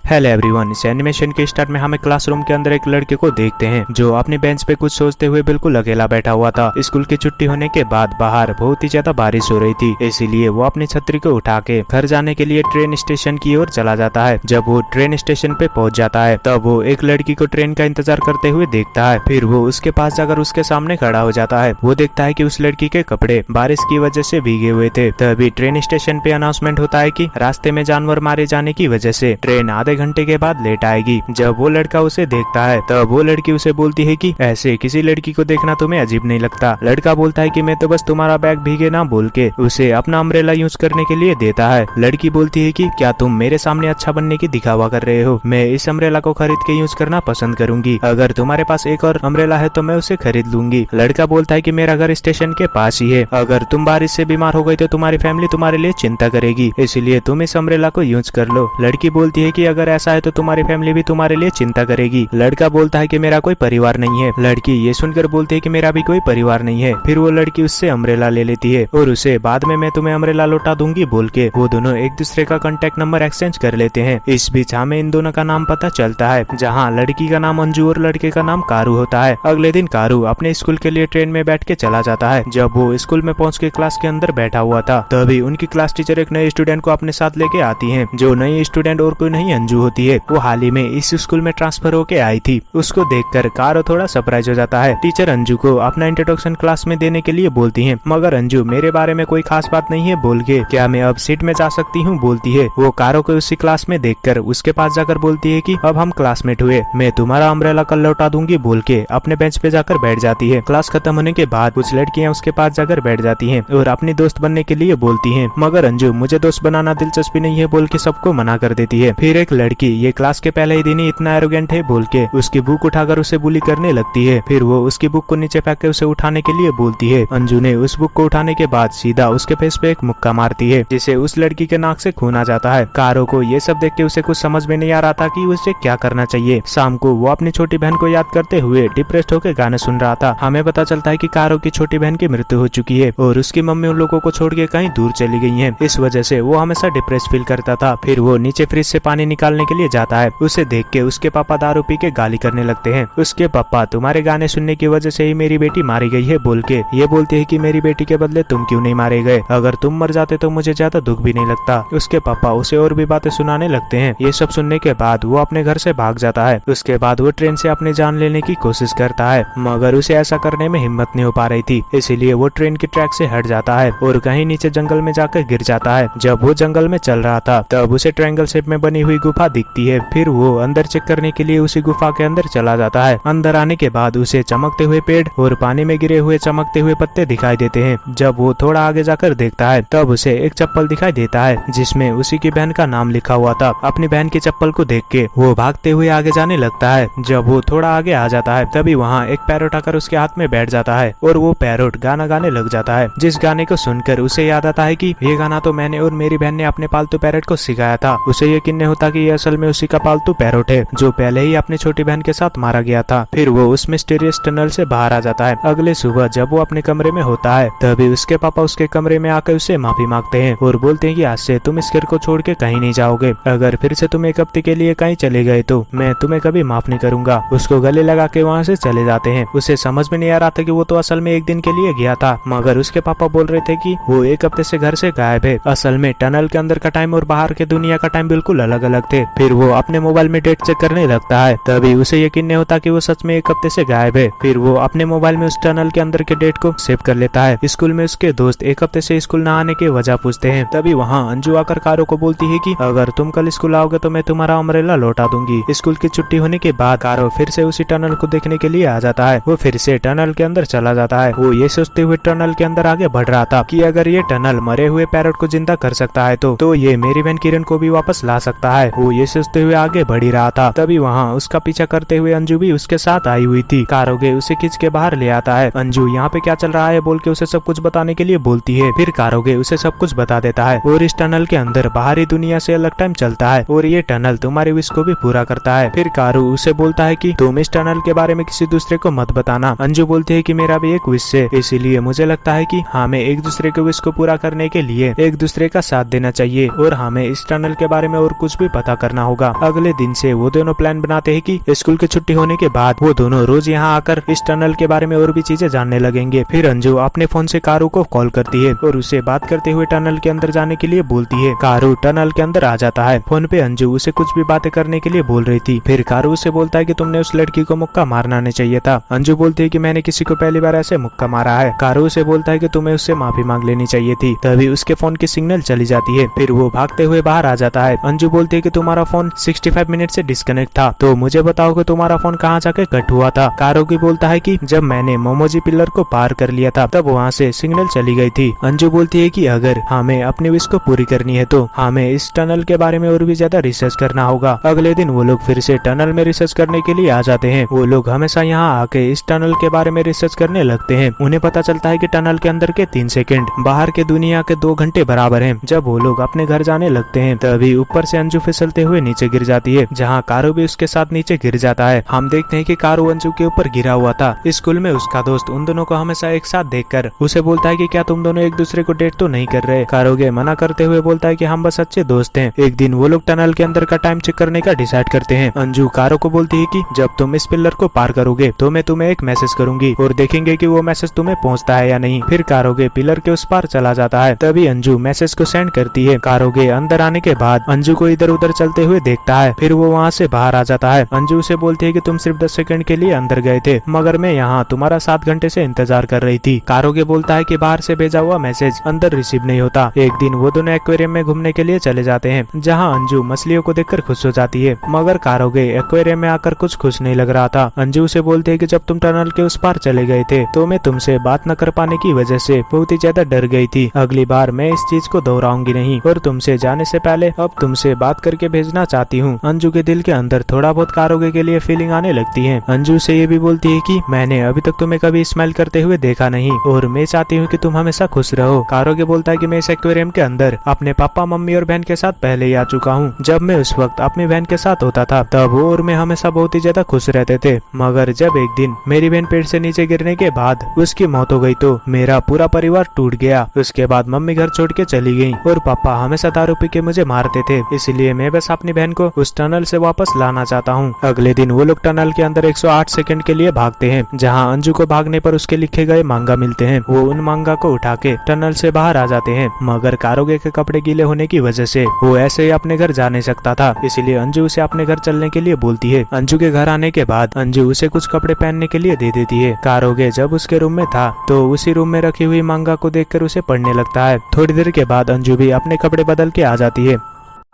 Hello everyone, इस animation के start में हमें क्लासरूम के अंदर एक लड़के को देखते हैं जो अपनी बेंच पे कुछ सोचते हुए बिल्कुल अकेला बैठा हुआ था। स्कूल की छुट्टी होने के बाद बाहर बहुत ही ज्यादा बारिश हो रही थी, इसीलिए वो अपनी छतरी को उठा के घर जाने के लिए ट्रेन स्टेशन की ओर चला जाता है। जब वो ट्रेन स्टेशन पे पहुंच जाता है तब वो एक लड़की को ट्रेन का इंतजार करते हुए देखता है। फिर वो उसके पास जाकर उसके सामने खड़ा हो जाता है। वो देखता है कि उस लड़की के कपड़े बारिश की वजह से भीगे हुए थे। तभी ट्रेन स्टेशन पे अनाउंसमेंट होता है कि रास्ते में जानवर मारे जाने की वजह से ट्रेन आधे घंटे के बाद लेट आएगी। जब वो लड़का उसे देखता है तब वो लड़की उसे बोलती है कि ऐसे किसी लड़की को देखना तुम्हें अजीब नहीं लगता। लड़का बोलता है कि मैं तो बस तुम्हारा बैग भीगे ना बोल के उसे अपना अम्ब्रेला यूज करने के लिए देता है। लड़की बोलती है कि क्या तुम मेरे सामने अच्छा बनने की दिखावा कर रहे हो? मैं इस अम्ब्रेला को खरीद के यूज करना पसंद करूंगी। अगर तुम्हारे पास एक और अम्ब्रेला है तो मैं उसे खरीद लूंगी। लड़का बोलता है कि मेरा घर स्टेशन के पास ही है। अगर तुम बारिश से बीमार हो गई तो तुम्हारी फैमिली तुम्हारे लिए चिंता करेगी, इसलिए तुम इस अम्ब्रेला को यूज कर लो। लड़की बोलती है कि अगर ऐसा है तो तुम्हारी फैमिली भी तुम्हारे लिए चिंता करेगी। लड़का बोलता है कि मेरा कोई परिवार नहीं है। लड़की ये सुनकर बोलती है कि मेरा भी कोई परिवार नहीं है। फिर वो लड़की उससे अम्ब्रेला ले लेती है और उसे बाद में मैं तुम्हें अम्ब्रेला लौटा दूंगी बोल के वो दोनों एक दूसरे का कांटेक्ट नंबर एक्सचेंज कर लेते हैं। इस बीच हमें इन दोनों का नाम पता चलता है, जहाँ लड़की का नाम अंजू और लड़के का नाम कारू होता है। अगले दिन कारू अपने स्कूल के लिए ट्रेन में बैठ के चला जाता है। जब वो स्कूल में पहुँच के क्लास के अंदर बैठा हुआ था तभी उनकी क्लास टीचर एक नए स्टूडेंट को अपने साथ लेके आती है। जो नई स्टूडेंट और कोई नहीं अंजू होती है। वो हाल ही में इस स्कूल में ट्रांसफर होके आई थी। उसको देखकर कारो थोड़ा सरप्राइज हो जाता है। टीचर अंजू को अपना इंट्रोडक्शन क्लास में देने के लिए बोलती है, मगर अंजू मेरे बारे में कोई खास बात नहीं है बोल के क्या मैं अब सीट में जा सकती हूँ बोलती है। वो कारो को उसी क्लास में देखकर उसके पास जाकर बोलती है कि अब हम क्लासमेट हुए, मैं तुम्हारा अम्ब्रेला कल लौटा दूंगी बोल के अपने बेंच पे जाकर बैठ जाती है। क्लास खत्म होने के बाद कुछ लड़कियां उसके पास जाकर बैठ जाती हैं और अपनी दोस्त बनने के लिए बोलती हैं, मगर अंजू मुझे दोस्त बनाना दिलचस्पी नहीं है बोल के सबको मना कर देती है। फिर एक लड़की ये क्लास के पहले ही दिन ही इतना एरोगेंट है बोल के उसकी बुक उठाकर उसे बुली करने लगती है। फिर वो उसकी बुक को नीचे फेंक के उसे उठाने के लिए बोलती है। अंजू ने उस बुक को उठाने के बाद सीधा उसके फेस पे एक मुक्का मारती है, जिसे उस लड़की के नाक से खून आ जाता है। कारो को ये सब देख के उसे कुछ समझ में नहीं आ रहा था कि उसे क्या करना चाहिए। शाम को वो अपनी छोटी बहन को याद करते हुए डिप्रेस्ड होकर गाने सुन रहा था। हमें पता चलता है कि कारो की छोटी बहन की मृत्यु हो चुकी है और उसकी मम्मी उन लोगों को छोड़ के कहीं दूर चली गई है। इस वजह से वो हमेशा डिप्रेस फील करता था। फिर वो नीचे फ्रिज से पानी निकालने के लिए जाता है। उसे देख के उसके पापा दारू पी के गाली करने लगते हैं। उसके पापा तुम्हारे गाने सुनने की वजह से ही मेरी बेटी मारी गई है बोल के ये बोलते हैं कि मेरी बेटी के बदले तुम क्यों नहीं मारे गए? अगर तुम मर जाते तो मुझे ज्यादा दुख भी नहीं लगता। उसके पापा उसे और भी बातें सुनाने लगते हैं। ये सब सुनने के बाद वो अपने घर से भाग जाता है। उसके बाद वो ट्रेन से अपनी जान लेने की कोशिश करता है, मगर उसे ऐसा करने में हिम्मत नहीं हो पा रही थी, इसीलिए वो ट्रेन की ट्रैक से हट जाता है और कहीं नीचे जंगल में जाकर गिर जाता है। जब वो जंगल में चल रहा था तब उसे ट्रायंगल शेप में बनी हुई गुफा दिखती है। फिर वो अंदर चेक करने के लिए उसी गुफा के अंदर चला जाता है। अंदर आने के बाद उसे चमकते हुए पेड़ और पानी में गिरे हुए चमकते हुए पत्ते दिखाई देते हैं। जब वो थोड़ा आगे जाकर देखता है तब उसे एक चप्पल दिखाई देता है जिसमें उसी की बहन का नाम लिखा हुआ था। अपनी बहन की चप्पल को देख के वो भागते हुए आगे जाने लगता है। जब वो थोड़ा आगे आ जाता है तभी वहाँ एक पैरोट आकर उसके हाथ में बैठ जाता है और वो पैरोट गाना गाने लग जाता है। जिस गाने को सुनकर उसे याद आता है कि ये गाना तो मैंने और मेरी बहन ने अपने पालतू पैरोट को सिखाया था। उसे यकीन नहीं होता कि ये असल में उसी का पालतू पैरोट है जो पहले ही अपनी छोटी बहन के साथ मारा गया था। फिर वो उस मिस्टीरियस टनल से बाहर आ जाता है। अगले सुबह जब वो अपने कमरे में होता है तभी उसके पापा उसके कमरे में आकर उससे माफी मांगते हैं और बोलते हैं कि आज से तुम इस घर को छोड़ के कहीं नहीं जाओगे। अगर फिर से तुम एक हफ्ते के लिए कहीं चले गए तो मैं तुम्हें कभी माफ नहीं करूंगा। उसको गले लगा के वहाँ से चले जाते हैं। उसे समझ में नहीं आ रहा था कि वो तो असल में एक दिन के लिए गया था, मगर उसके पापा बोल रहे थे कि वो एक हफ्ते से घर से गायब है। असल में टनल के अंदर का टाइम और बाहर के दुनिया का टाइम बिल्कुल अलग अलग थे। फिर वो अपने मोबाइल में डेट चेक करने लगता है तभी उसे यकीन नहीं होता कि वो सच में एक हफ्ते से गायब है। फिर वो अपने मोबाइल में उस टनल के अंदर के डेट को सेव कर लेता है। स्कूल में उसके दोस्त एक हफ्ते से स्कूल न आने की वजह पूछते हैं। तभी वहाँ अंजू आकर कारो को बोलती है कि अगर तुम कल स्कूल आओगे तो मैं तुम्हारा अम्ब्रेला लौटा दूंगी। स्कूल की छुट्टी होने के बाद कारो फिर से उसी टनल को देखने के लिए आ जाता है। वो फिर से टनल के अंदर चला जाता है। वो ये सोचते हुए टनल के अंदर आगे बढ़ रहा था कि अगर ये टनल मरे हुए पैरोट को जिंदा कर सकता है तो ये मेरी बहन किरण को भी वापस ला सकता है। वो ये सोचते हुए आगे बढ़ ही रहा था तभी वहाँ उसका पीछा करते हुए अंजू भी उसके साथ आई हुई थी। कारोगे उसे खींच के बाहर ले आता है। अंजू यहाँ पे क्या चल रहा है बोल के उसे सब कुछ बताने के लिए बोलती है। फिर कारोगे उसे सब कुछ बता देता है और इस टनल के अंदर बाहरी दुनिया से अलग टाइम चलता है और ये टनल तुम्हारी विश को भी पूरा करता है। फिर कारू उसे बोलता है कि तुम इस टनल के बारे में किसी दूसरे को मत बताना। अंजू बोलती है कि मेरा भी एक विश है, इसीलिए मुझे लगता है कि हमें एक दूसरे के विश को पूरा करने के लिए एक दूसरे का साथ देना चाहिए और हमें इस टनल के बारे में और कुछ भी पता करना होगा। अगले दिन से वो दोनों प्लान बनाते हैं कि स्कूल की छुट्टी होने के बाद वो दोनों रोज यहाँ आकर इस टनल के बारे में और भी चीजें जानने लगेंगे। फिर अंजू अपने फोन से कारू को कॉल करती है और उसे बात करते हुए टनल के अंदर जाने के लिए बोलती है। कारू टनल के अंदर आ जाता है। फोन पे अंजू उसे कुछ भी बातें करने के लिए बोल रही थी। फिर कारू उसे बोलता है कि तुमने उस लड़की को मुक्का मारना नहीं चाहिए था। अंजू बोलती है कि मैंने किसी को पहली बार ऐसे मुक्का मारा है। कारू उसे बोलता है कि तुम्हें उससे माफी मांग लेनी चाहिए थी। तभी उसके फोन की सिग्नल चली जाती है। फिर वो भागते हुए बाहर आ जाता है। अंजू बोलती है कि तुम्हारा फोन 65 मिनट से डिस्कनेक्ट था, तो मुझे बताओ कि तुम्हारा फोन कहाँ जाके कट हुआ था। कारू की बोलता है कि जब मैंने मोमोजी पिलर को पार कर लिया था तब वहाँ से सिग्नल चली गई थी। अंजू बोलती है कि अगर हमें अपनी विश को पूरी करनी है तो हमें इस टनल के बारे में और भी ज्यादा रिसर्च करना होगा। अगले दिन वो लोग फिर से टनल में रिसर्च करने के लिए आ जाते हैं। वो लोग हमेशा यहाँ आके इस टनल के बारे में रिसर्च करने लगते हैं। उन्हें पता चलता है कि टनल के अंदर के 3 सेकंड बाहर के दुनिया के 2 घंटे बराबर हैं। जब वो लोग अपने घर जाने लगते हैं तभी ऊपर से अंजू फिसलते हुए नीचे गिर जाती है, जहाँ कारू भी उसके साथ नीचे गिर जाता है। हम देखते हैं कि कारू अंजू के ऊपर गिरा हुआ था। स्कूल में उसका दोस्त उन दोनों को हमेशा एक साथ देखकर उसे बोलता है कि क्या तुम दोनों एक दूसरे को डेट तो नहीं कर रहे। कारोगे मना करते हुए बोलता है कि हम बस अच्छे दोस्त हैं। एक दिन वो लोग टनल के अंदर का टाइम चेक करने का डिसाइड करते हैं। अंजू कारो को बोलती है कि जब तुम इस पिलर को पार करोगे तो मैं तुम्हें एक मैसेज करूंगी और देखेंगे कि वो मैसेज तुम्हें पहुंचता है या नहीं। फिर कारोगे पिलर के उस पार चला जाता है। तभी अंजू मैसेज को सेंड करती है। कारोगे अंदर आने के बाद अंजू को इधर उधर चलते हुए देखता है। फिर वो वहाँ से बाहर आ जाता है। अंजू उसे बोलती है कि तुम सिर्फ 10 सेकंड के लिए अंदर गए थे, मगर मैं यहाँ तुम्हारा 7 घंटे से इंतजार कर रही थी। कारोगे बोलता है कि बाहर से भेजा हुआ मैसेज अंदर रिसीव नहीं होता। एक दिन वो दोनों एक्वेरियम में घूमने के लिए चले जाते हैं, जहाँ अंजू मछलियों को देखकर खुश हो जाती है, मगर कारोगे एक्वेरियम में आकर कुछ खुश नहीं लग रहा था। अंजू उसे बोलते है कि जब तुम टनल के उस पार चले गए थे तो मैं तुमसे बात न कर पाने की वजह से बहुत ही ज्यादा डर गई थी। अगली बार मैं इस चीज को दोहराऊंगी नहीं और तुमसे जाने से पहले अब तुमसे बात करके भेजना चाहती हूँ। अंजू के दिल के अंदर थोड़ा बहुत कारोगे के लिए फीलिंग आने लगती है। अंजू से ये भी बोलती है कि मैंने अभी तक तुम्हें कभी स्माइल करते हुए देखा नहीं और मैं चाहती हूँ कि तुम हमेशा खुश रहो। कारोगे बोलता है कि मैं इस एक्वेरियम के अंदर अपने पापा मम्मी और बहन के साथ पहले ही आ चुका हूँ। जब मैं उस वक्त अपनी बहन के साथ होता था तब वो और मैं हमेशा बहुत ही ज्यादा खुश रहते थे, मगर जब एक दिन मेरी बहन पेड़ से नीचे गिरने के बाद उसकी मौत हो गई तो मेरा पूरा परिवार टूट गया। उसके बाद मम्मी घर छोड़ के चली गई और पापा हमेशा दारू पी के मुझे मारते थे, इसलिए मैं बस अपनी बहन को उस टनल से वापस लाना चाहता हूँ। अगले दिन वो लोग टनल के अंदर 108 सेकंड के लिए भागते हैं, जहाँ अंजू को भागने पर उसके लिखे गए मांगा मिलते हैं। वो उन मांगा को उठा के टनल से बाहर आ जाते हैं, मगर कारोगे के कपड़े गीले होने की वजह से वो ऐसे ही अपने घर जा नहीं सकता था, इसलिए अंजू उसे अपने घर चलने के लिए बोलती है। अंजू के घर आने के बाद अंजू उसे कुछ कपड़े पहनने के लिए दे देती है। कारोगे जब उसके रूम में था तो उसी रूम में रखी हुई मांगा को देखकर उसे पढ़ने लगता है। थोड़ी देर के बाद अंजू भी अपने कपड़े बदल के आ जाती है।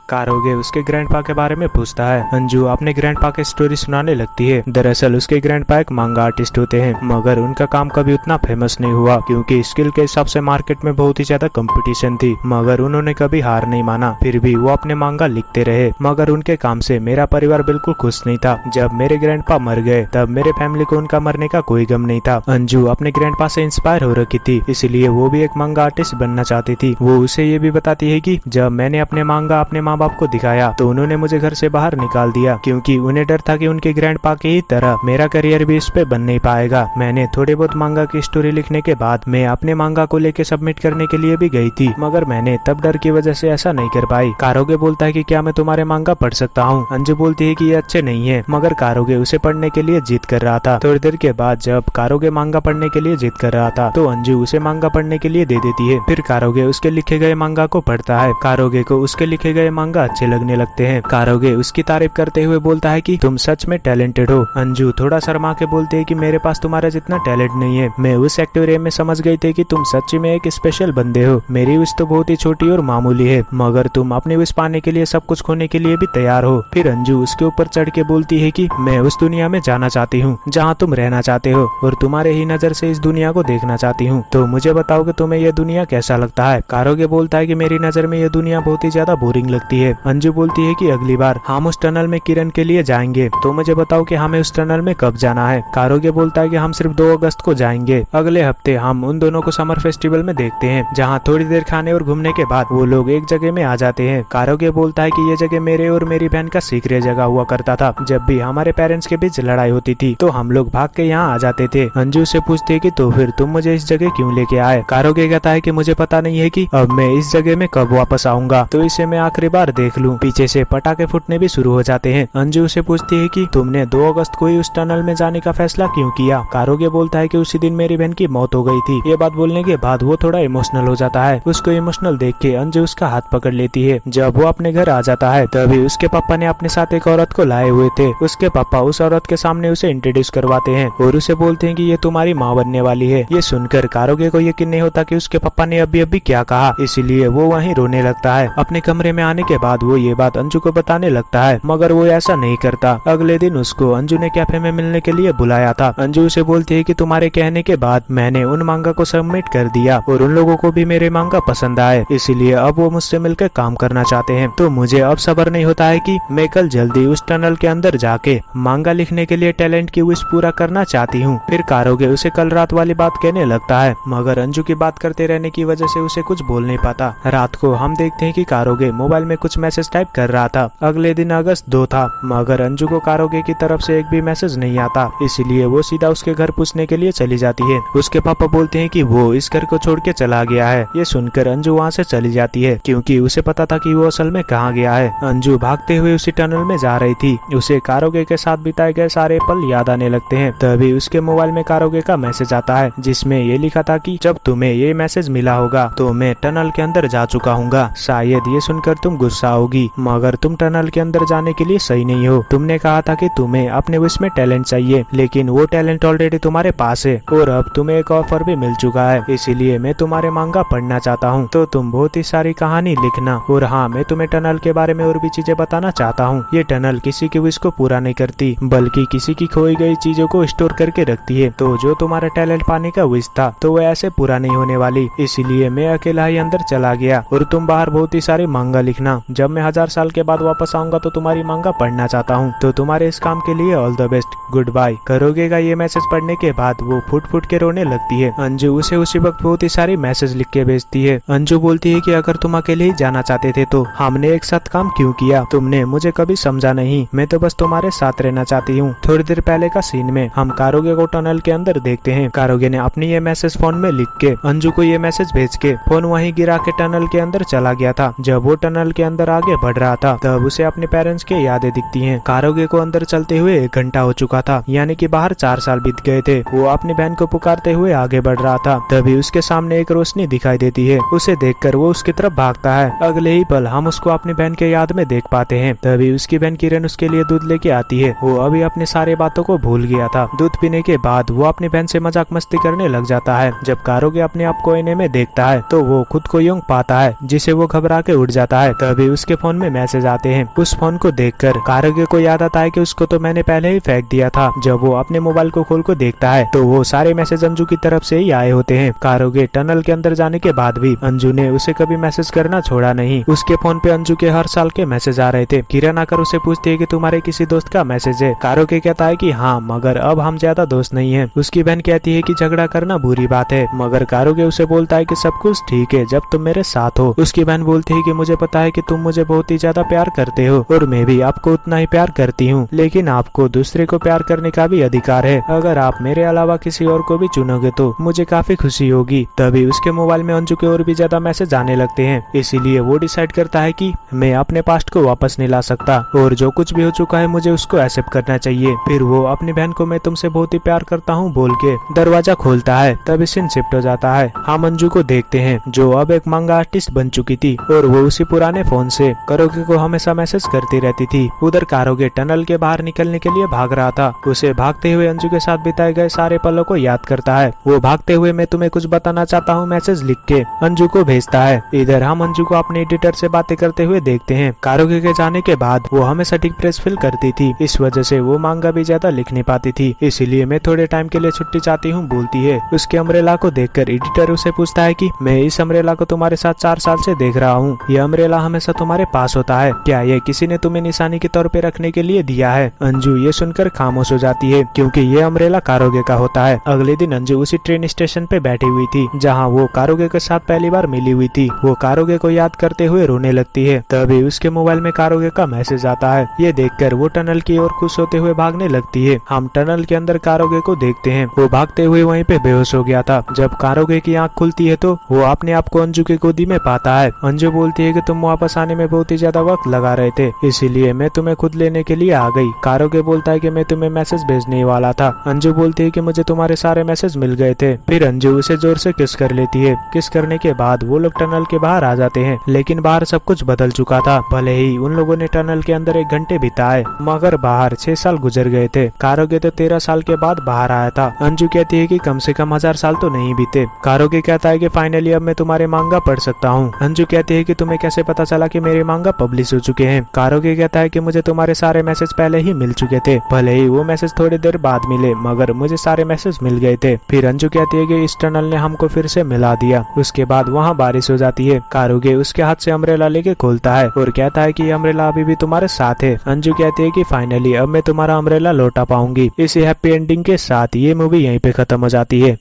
कारोगे उसके ग्रैंडपा के बारे में पूछता है। अंजू अपने ग्रैंडपा की स्टोरी सुनाने लगती है। दरअसल उसके ग्रैंडपा एक मांगा आर्टिस्ट होते हैं, मगर उनका काम कभी उतना फेमस नहीं हुआ क्योंकि स्किल के हिसाब से मार्केट में बहुत ही ज्यादा कंपटीशन थी, मगर उन्होंने कभी हार नहीं माना। फिर भी वो अपने मांगा लिखते रहे, मगर उनके काम से मेरा परिवार बिल्कुल खुश नहीं था। जब मेरे ग्रैंडपा मर गए तब मेरे फैमिली को उनका मरने का कोई गम नहीं था। अंजू अपने ग्रैंडपा से इंस्पायर हो रखी थी, इसलिए वो भी एक मांगा आर्टिस्ट बनना चाहती थी। वो उसे ये भी बताती है कि जब मैंने अपने मांगा अपने माँ बाप को दिखाया तो उन्होंने मुझे घर से बाहर निकाल दिया क्योंकि उन्हें डर था कि उनके ग्रैंडपा की ही तरह मेरा करियर भी इस पे बन नहीं पाएगा। मैंने थोड़ी बहुत मांगा की स्टोरी लिखने के बाद मैं अपने मांगा को लेके सबमिट करने के लिए भी गई थी, मगर मैंने तब डर की वजह से ऐसा नहीं कर पाई। कारोगे बोलता है कि क्या मैं तुम्हारे मांगा पढ़ सकता हूँ। अंजू बोलती है कि ये अच्छे नहीं है, मगर कारोगे उसे पढ़ने के लिए जिद कर रहा था। थोड़ी देर के बाद जब कारोगे मांगा पढ़ने के लिए जिद कर रहा था तो अंजू उसे मांगा पढ़ने के लिए दे देती है। फिर कारोगे उसके लिखे गए मांगा को पढ़ता है। कारोगे को उसके लिखे गए मांगा अच्छे लगने लगते हैं। कारोगे उसकी तारीफ करते हुए बोलता है कि तुम सच में टैलेंटेड हो। अंजू थोड़ा शर्मा के बोलते है कि मेरे पास तुम्हारा जितना टैलेंट नहीं है। मैं उस एक्वेरियम में समझ गई थी कि तुम सच्ची में एक स्पेशल बंदे हो। मेरी विश तो बहुत ही छोटी और मामूली है, मगर तुम अपनी विश पाने के लिए सब कुछ खोने के लिए भी तैयार हो। फिर अंजू उसके ऊपर चढ़ के बोलती है कि मैं उस दुनिया में जाना चाहती हूँ जहाँ तुम रहना चाहते हो और तुम्हारे ही नजर से इस दुनिया को देखना चाहती हूँ, तो मुझे बताओ कि तुम्हें यह दुनिया कैसा लगता है। कारोगे बोलता है कि मेरी नजर में यह दुनिया बहुत ही ज्यादा बोरिंग लगती है। अंजू बोलती है कि अगली बार हम उस टनल में किरण के लिए जाएंगे, तो मुझे बताओ कि हमें उस टनल में कब जाना है। कारोगे बोलता है कि हम सिर्फ 2 अगस्त को जाएंगे। अगले हफ्ते हम उन दोनों को समर फेस्टिवल में देखते हैं, जहाँ थोड़ी देर खाने और घूमने के बाद वो लोग एक जगह में आ जाते हैं। कारोगे बोलता है कि ये जगह मेरे और मेरी बहन का सीक्रेट जगह हुआ करता था। जब भी हमारे पेरेंट्स के बीच लड़ाई होती थी तो हम लोग भाग के यहाँ आ जाते थे। अंजू से पूछती है कि तो फिर तुम मुझे इस जगह क्यों लेके आए। कारोगे कहता है कि मुझे पता नहीं है कि अब मैं इस जगह में कब वापस आऊंगा, तो इसे मैं आखिरी बार बार देख लूं। पीछे से पटाखे फूटने भी शुरू हो जाते हैं। अंजू उसे पूछती है कि तुमने 2 अगस्त को ही उस टनल में जाने का फैसला क्यों किया? कारोगे बोलता है कि उसी दिन मेरी बहन की मौत हो गई थी। ये बात बोलने के बाद वो थोड़ा इमोशनल हो जाता है। उसको इमोशनल देख के अंजू उसका हाथ पकड़ लेती है। जब वो अपने घर आ जाता है तभी उसके पापा ने अपने साथ एक औरत को लाए हुए थे। उसके पापा उस औरत के सामने उसे इंट्रोड्यूस करवाते हैं और उसे बोलते हैं कि ये तुम्हारी माँ बनने वाली है। ये सुनकर कारोगे को यकीन नहीं होता कि उसके पापा ने अभी अभी क्या कहा, इसीलिए वो वहीं रोने लगता है। अपने कमरे में आने के बाद वो ये बात अंजू को बताने लगता है, मगर वो ऐसा नहीं करता। अगले दिन उसको अंजू ने कैफे में मिलने के लिए बुलाया था। अंजू उसे बोलती है कि तुम्हारे कहने के बाद मैंने उन मांगा को सबमिट कर दिया और उन लोगों को भी मेरे मांगा पसंद आए, इसीलिए अब वो मुझसे मिलकर काम करना चाहते हैं। तो मुझे अब सब्र नहीं होता है कि मैं कल जल्दी उस टनल के अंदर जाके मांगा लिखने के लिए टैलेंट की विश पूरा करना चाहती हूँ। फिर कारोगे उसे कल रात वाली बात कहने लगता है, मगर अंजू की बात करते रहने की वजह से उसे कुछ बोल नहीं पाता। रात को हम देखते हैं कि कारोगे मोबाइल में कुछ मैसेज टाइप कर रहा था। अगले दिन अगस्त 2 था, मगर अंजू को कारोगे की तरफ से एक भी मैसेज नहीं आता, इसलिए वो सीधा उसके घर पूछने के लिए चली जाती है। उसके पापा बोलते हैं कि वो इस घर को छोड़ के चला गया है। ये सुनकर अंजू वहाँ से चली जाती है क्योंकि उसे पता था कि वो असल में कहाँ गया है। अंजू भागते हुए उसी टनल में जा रही थी। उसे कारोगे के साथ बिताए गए सारे पल याद आने लगते हैं। तभी उसके मोबाइल में कारोगे का मैसेज आता है जिसमें ये लिखा था कि जब तुम्हें ये मैसेज मिला होगा तो मैं टनल के अंदर जा चुका हूँगा। शायद ये सुनकर तुम गुस्सा होगी, मगर तुम टनल के अंदर जाने के लिए सही नहीं हो। तुमने कहा था कि तुम्हें अपने विश में टैलेंट चाहिए, लेकिन वो टैलेंट ऑलरेडी तुम्हारे पास है और अब तुम्हें एक ऑफर भी मिल चुका है, इसीलिए मैं तुम्हारे मांगा पढ़ना चाहता हूँ। तो तुम बहुत ही सारी कहानी लिखना, और हाँ, मैं तुम्हें टनल के बारे में और भी चीजें बताना चाहता हूँ। ये टनल किसी की विश को पूरा नहीं करती, बल्कि किसी की खोई गई चीजों को स्टोर करके रखती है। तो जो तुम्हारा टैलेंट पाने का विश था तो वो ऐसे पूरा नहीं होने वाली, इसीलिए मैं अकेला ही अंदर चला गया और तुम बाहर बहुत ही सारी मांगा लिखना। जब मैं 1000 साल के बाद वापस आऊंगा तो तुम्हारी मांगा पढ़ना चाहता हूँ। तो तुम्हारे इस काम के लिए all the best, goodbye. करोगे का ये मैसेज पढ़ने के बाद वो फुट फुट के रोने लगती है। अंजू उसे उसी वक्त बहुत ही सारी मैसेज लिख के भेजती है। अंजू बोलती है कि अगर तुम अकेले ही जाना चाहते थे तो हमने एक साथ काम क्यों किया? तुमने मुझे कभी समझा नहीं, मैं तो बस तुम्हारे साथ रहना चाहती हूँ। थोड़ी देर पहले का सीन में हम कारोगे को टनल के अंदर देखते हैं। कारोगे ने अपनी ये मैसेज फोन में लिख के अंजू को ये मैसेज भेज के फोन वहीं गिरा के टनल के अंदर चला गया था। जब वो टनल के अंदर आगे बढ़ रहा था तब उसे अपने पेरेंट्स की यादें दिखती हैं। कारोगे को अंदर चलते हुए 1 घंटा हो चुका था, यानी कि बाहर 4 साल बीत गए थे। वो अपनी बहन को पुकारते हुए आगे बढ़ रहा था, तभी उसके सामने एक रोशनी दिखाई देती है। उसे देखकर वो उसकी तरफ भागता है। अगले ही पल हम उसको अपनी बहन के याद में देख पाते हैं। तभी उसकी बहन किरण उसके लिए दूध लेके आती है। वो अभी अपने सारे बातों को भूल गया था। दूध पीने के बाद वो अपनी बहन से मजाक मस्ती करने लग जाता है। जब कारोगे अपने आप को आईने में देखता है तो वो खुद को यंग पाता है, जिसे वो घबरा के उठ जाता है। तभी उसके फोन में मैसेज आते हैं। उस फोन को देखकर कारोगे को याद आता है कि उसको तो मैंने पहले ही फेंक दिया था। जब वो अपने मोबाइल को खोल कर देखता है तो वो सारे मैसेज अंजू की तरफ से ही आए होते हैं। कारोगे टनल के अंदर जाने के बाद भी अंजू ने उसे कभी मैसेज करना छोड़ा नहीं। उसके फोन पे अंजू के हर साल के मैसेज आ रहे थे। किरण आकर उसे पूछती है कि तुम्हारे किसी दोस्त का मैसेज है? कारोगे कहता है कि हाँ, मगर अब हम ज्यादा दोस्त नहीं है। उसकी बहन कहती है कि झगड़ा करना बुरी बात है, मगर कारोगे उसे बोलता है कि सब कुछ ठीक है जब तुम मेरे साथ हो। उसकी बहन बोलती है कि मुझे पता है कि तुम मुझे बहुत ही ज्यादा प्यार करते हो और मैं भी आपको उतना ही प्यार करती हूँ, लेकिन आपको दूसरे को प्यार करने का भी अधिकार है। अगर आप मेरे अलावा किसी और को भी चुनोगे तो मुझे काफी खुशी होगी। तभी उसके मोबाइल में अंजू के और भी ज्यादा मैसेज आने लगते हैं, इसीलिए वो डिसाइड करता है कि मैं अपने पास्ट को वापस नहीं ला सकता और जो कुछ भी हो चुका है मुझे उसको एक्सेप्ट करना चाहिए। फिर वो अपनी बहन को मैं तुमसे बहुत ही प्यार करता हूँ बोल के दरवाजा खोलता है। तभी सीन शिफ्ट हो जाता है। हम अंजू को देखते हैं जो अब एक मांगा आर्टिस्ट बन चुकी थी और वो उसी पुराने फोन से कारोगे को हमेशा मैसेज करती रहती थी। उधर कारोगे टनल के बाहर निकलने के लिए भाग रहा था। उसे भागते हुए अंजू के साथ बिताए गए सारे पलों को याद करता है। वो भागते हुए मैं तुम्हें कुछ बताना चाहता हूँ मैसेज लिख के अंजू को भेजता है। इधर हम अंजू को अपने एडिटर से बातें करते हुए देखते हैं। कारोगे के जाने के बाद वो हमेशा डिप्रेस फील करती थी, इस वजह से वो मांगा भी ज्यादा लिख नहीं पाती थी, इसीलिए मैं थोड़े टाइम के लिए छुट्टी चाहती हूँ बोलती है। उसके अम्ब्रेला को देखकर एडिटर उसे पूछता है कि मैं इस अम्ब्रेला को तुम्हारे साथ 4 साल से देख रहा हूँ, ये अम्ब्रेला हमेशा तुम्हारे पास होता है, क्या ये किसी ने तुम्हें निशानी के तौर पे रखने के लिए दिया है? अंजू ये सुनकर खामोश खामोश हो जाती है क्योंकि ये अम्ब्रेला कारोगे का होता है। अगले दिन अंजू उसी ट्रेन स्टेशन पे बैठी हुई थी जहाँ वो कारोगे के साथ पहली बार मिली हुई थी। वो कारोगे को याद करते हुए रोने लगती है। तभी उसके मोबाइल में कारोगे का मैसेज आता है। ये देखकर वो टनल की ओर खुश होते हुए भागने लगती है। हम टनल के अंदर कारोगे को देखते हैं। वो भागते हुए वहीं पे बेहोश हो गया था। जब कारोगे की आंख खुलती है तो वो अपने आप को अंजू की गोदी में पाता है। अंजू बोलती है कि तुम वापस आने में बहुत ही ज्यादा वक्त लगा रहे थे, इसीलिए मैं तुम्हें खुद लेने के लिए आ गई। कारोगे बोलता है कि मैं तुम्हें मैसेज भेजने वाला था। अंजू बोलती है कि मुझे तुम्हारे सारे मैसेज मिल गए थे। फिर अंजू उसे जोर से किस कर लेती है। किस करने के बाद वो लोग टनल के बाहर आ जाते हैं, लेकिन बाहर सब कुछ बदल चुका था। भले ही उन लोगों ने टनल के अंदर 1 घंटे बिताए, मगर बाहर 6 साल गुजर गए थे। कारोगे तो 13 साल के बाद बाहर आया था। अंजू कहती है कि कम से कम 1000 साल तो नहीं बीते। कारोगे कहता है कि फाइनली अब मैं तुम्हारे मांगा पढ़ सकता हूँ। अंजू कहती है कि तुम्हें कैसे पता चला कि मेरे मांगा पब्लिश हो चुके हैं। कारोगे कहता है कि मुझे तुम्हारे सारे मैसेज पहले ही मिल चुके थे, भले ही वो मैसेज थोड़ी देर बाद मिले, मगर मुझे सारे मैसेज मिल गए थे। फिर अंजू कहती है कि इस टनल ने हमको फिर से मिला दिया। उसके बाद वहाँ बारिश हो जाती है। कारोगे उसके हाथ से अम्ब्रेला लेके खोलता है और कहता है कि अम्ब्रेला अभी भी तुम्हारे साथ है। अंजू कहती है कि फाइनली अब मैं तुम्हारा अम्ब्रेला लौटा पाऊंगी। इस हैप्पी एंडिंग के साथ ये मूवी यहीं पे खत्म हो जाती है।